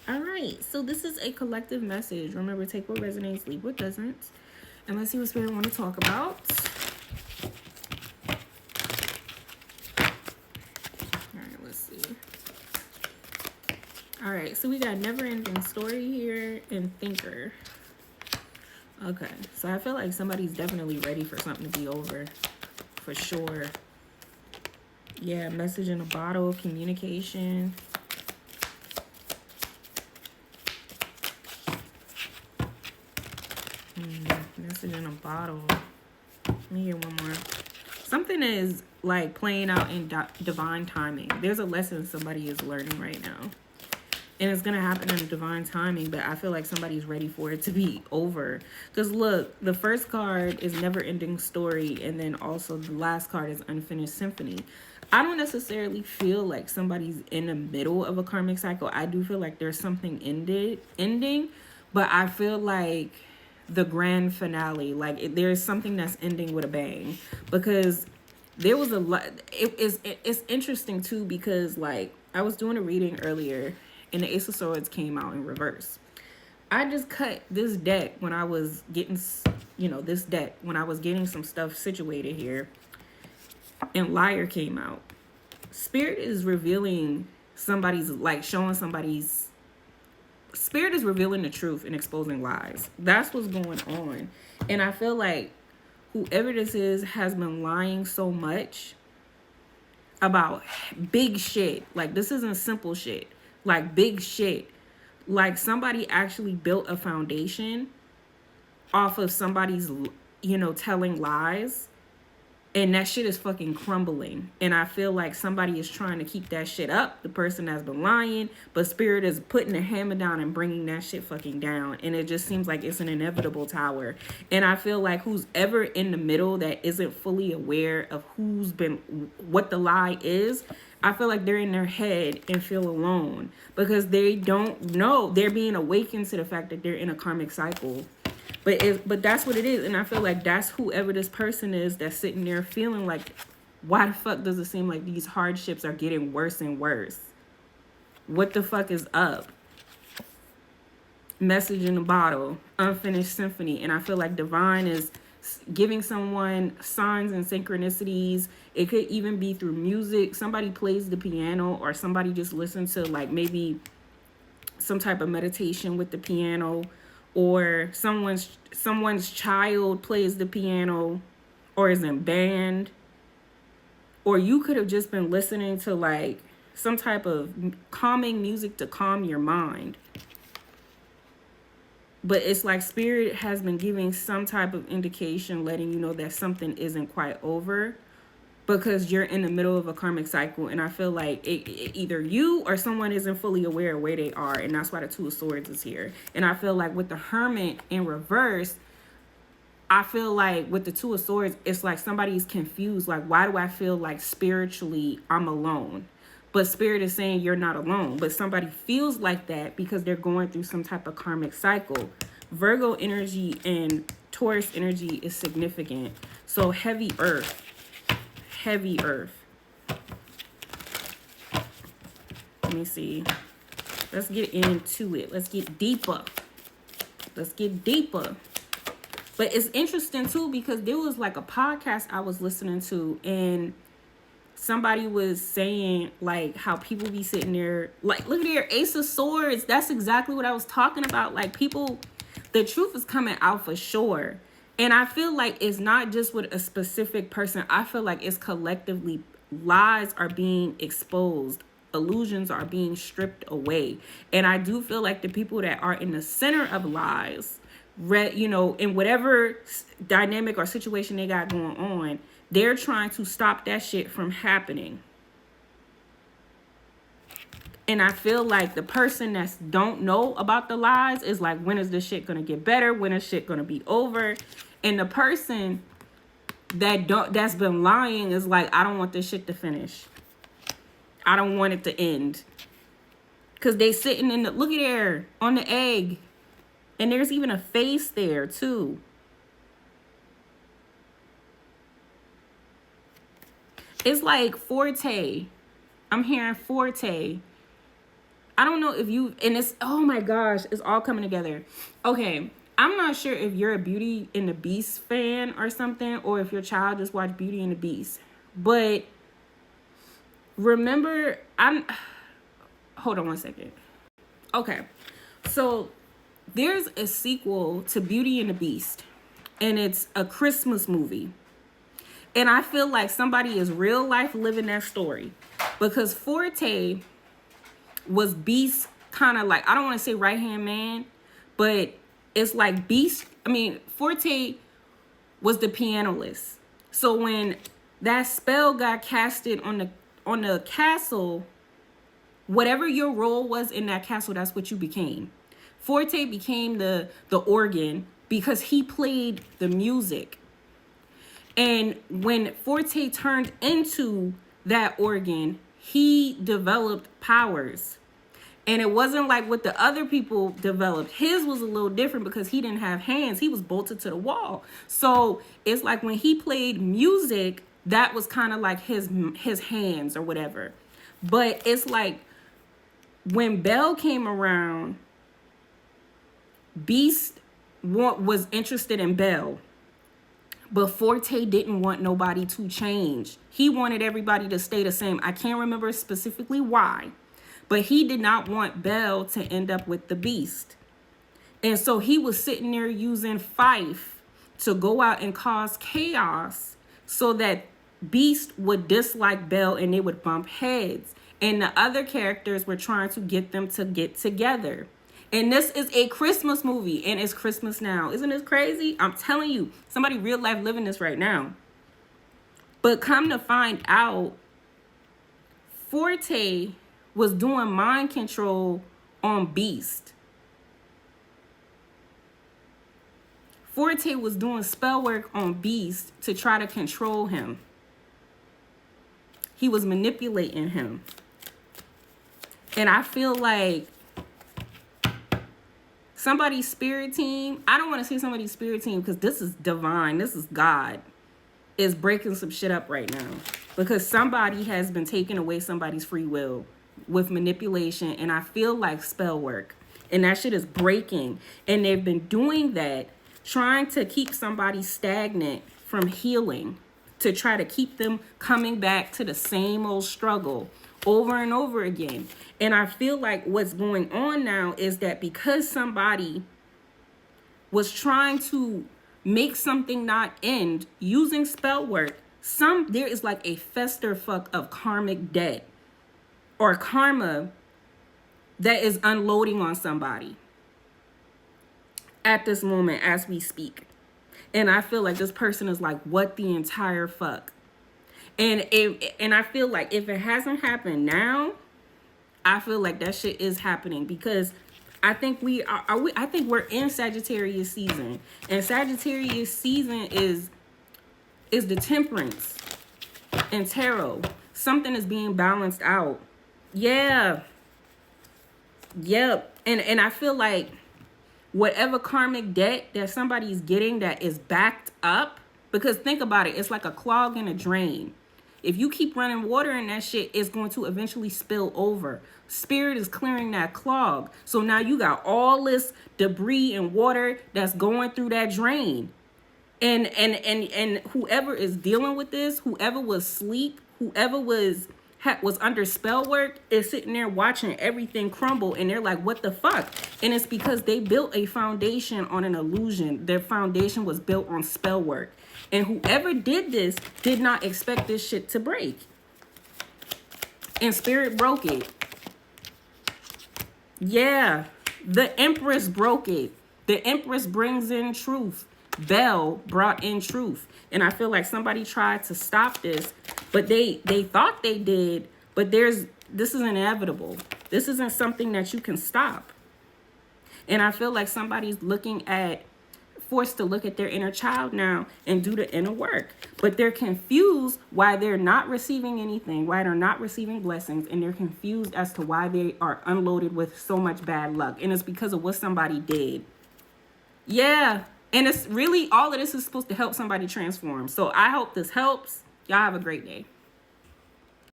All right, so this is a collective message. Remember, take what resonates, leave what doesn't. And let's see what Spirit want to talk about. All right, let's see. All right, so we got never ending story here and thinker. Okay, so I feel like somebody's definitely ready for something to be over, for sure. Yeah, message in a bottle, communication. Message in a bottle. Let me hear one more. Something is like playing out in divine timing. There's a lesson somebody is learning right now. And it's going to happen in divine timing, but I feel like somebody's ready for it to be over. Because look, the first card is never ending story. And then also the last card is unfinished symphony. I don't necessarily feel like somebody's in the middle of a karmic cycle. I do feel like there's something ending. But I feel like the grand finale, like there's something that's ending with a bang. Because there was a lot. It's interesting too, because like I was doing a reading earlier and the Ace of Swords came out in reverse. I just cut this deck when I was getting, this deck when I was getting some stuff situated here, and Liar came out. Spirit is revealing somebody's, like showing somebody's, Spirit is revealing the truth and exposing lies. That's what's going on. And I feel like whoever this is has been lying so much about big shit. Like, this isn't simple shit. Like, big shit. Like, somebody actually built a foundation off of somebody's, telling lies. And that shit is fucking crumbling. And I feel like somebody is trying to keep that shit up. The person that's been lying. But Spirit is putting the hammer down and bringing that shit fucking down. And it just seems like it's an inevitable tower. And I feel like who's ever in the middle that isn't fully aware of what the lie is, I feel like they're in their head and feel alone. Because they don't know. They're being awakened to the fact that they're in a karmic cycle. But that's what it is. And I feel like that's whoever this person is that's sitting there feeling like, why the fuck does it seem like these hardships are getting worse and worse? What the fuck is up? Message in a bottle, unfinished symphony. And I feel like divine is giving someone signs and synchronicities. It could even be through music. Somebody plays the piano, or somebody just listens to like maybe some type of meditation with the piano, or someone's child plays the piano or is in band, or you could have just been listening to like some type of calming music to calm your mind. But it's like Spirit has been giving some type of indication, letting you know that something isn't quite over, because you're in the middle of a karmic cycle. And I feel like either you or someone isn't fully aware of where they are. And that's why the Two of Swords is here. And I feel like with the Hermit in reverse, I feel like with the Two of Swords, it's like somebody's confused. Like, why do I feel like spiritually I'm alone? But Spirit is saying you're not alone. But somebody feels like that because they're going through some type of karmic cycle. Virgo energy and Taurus energy is significant. So heavy earth. Heavy earth. Let me see. Let's get into it. Let's get deeper. Let's get deeper. But it's interesting too, because there was like a podcast I was listening to, and somebody was saying like how people be sitting there like, look at your Ace of Swords. That's exactly what I was talking about. Like, people, the truth is coming out for sure. And I feel like it's not just with a specific person. I feel like it's collectively, lies are being exposed. Illusions are being stripped away. And I do feel like the people that are in the center of lies, in whatever dynamic or situation they got going on, they're trying to stop that shit from happening. And I feel like the person that don't know about the lies is like, when is this shit gonna get better? When is shit gonna be over? And the person that's been lying is like, I don't want this shit to finish. I don't want it to end. Cause they sitting in the, look at there, on the egg. And there's even a face there too. It's like forte. I'm hearing forte. I don't know if you, and it's, oh my gosh, it's all coming together. Okay, I'm not sure if you're a Beauty and the Beast fan or something, or if your child just watched Beauty and the Beast. But remember, hold on one second. Okay, so there's a sequel to Beauty and the Beast, and it's a Christmas movie. And I feel like somebody is real life living that story, because Forte was Beast kind of like, I don't want to say right hand man, but it's like Beast. I mean, Forte was the pianist. So when that spell got casted on the castle, whatever your role was in that castle, that's what you became. Forte became the organ because he played the music. And when Forte turned into that organ, he developed powers. And it wasn't like what the other people developed. His was a little different because he didn't have hands. He was bolted to the wall. So it's like when he played music, that was kind of like his hands or whatever. But it's like when Belle came around, Beast was interested in Belle. But Forte didn't want nobody to change. He wanted everybody to stay the same. I can't remember specifically why, but he did not want Belle to end up with the Beast. And so he was sitting there using Fife to go out and cause chaos so that Beast would dislike Belle and they would bump heads. And the other characters were trying to get them to get together. And this is a Christmas movie, and it's Christmas now. Isn't this crazy? I'm telling you, somebody real life living this right now. But come to find out, Forte was doing mind control on Beast. Forte was doing spell work on Beast to try to control him. He was manipulating him. And I feel like somebody's spirit team, I don't want to say somebody's spirit team because this is divine, this is God, is breaking some shit up right now. Because somebody has been taking away somebody's free will with manipulation, and I feel like spell work. And that shit is breaking. And they've been doing that, trying to keep somebody stagnant from healing, to try to keep them coming back to the same old struggle over and over again. And I feel like what's going on now is that because somebody was trying to make something not end using spell work, there is like a fester fuck of karmic debt or karma that is unloading on somebody at this moment as we speak. And I feel like this person is like, what the entire fuck? And I feel like if it hasn't happened now, I feel like that shit is happening, because I think I think we're in Sagittarius season, and Sagittarius season is the temperance and tarot. Something is being balanced out. Yeah. Yep. And I feel like whatever karmic debt that somebody's getting that is backed up, because think about it, it's like a clog in a drain. If you keep running water in that shit, it's going to eventually spill over. Spirit is clearing that clog. So now you got all this debris and water that's going through that drain. And whoever is dealing with this, whoever was asleep, whoever was under spell work, is sitting there watching everything crumble, and they're like, what the fuck? And it's because they built a foundation on an illusion. Their foundation was built on spell work. And whoever did this did not expect this shit to break. And spirit broke it. Yeah. The Empress broke it. The Empress brings in truth. Belle brought in truth. And I feel like somebody tried to stop this, but they thought they did, but this is inevitable. This isn't something that you can stop. And I feel like somebody's forced to look at their inner child now and do the inner work. But they're confused why they're not receiving anything, why they're not receiving blessings, and they're confused as to why they are unloaded with so much bad luck. And it's because of what somebody did. Yeah. And it's really, all of this is supposed to help somebody transform. So I hope this helps. Y'all have a great day.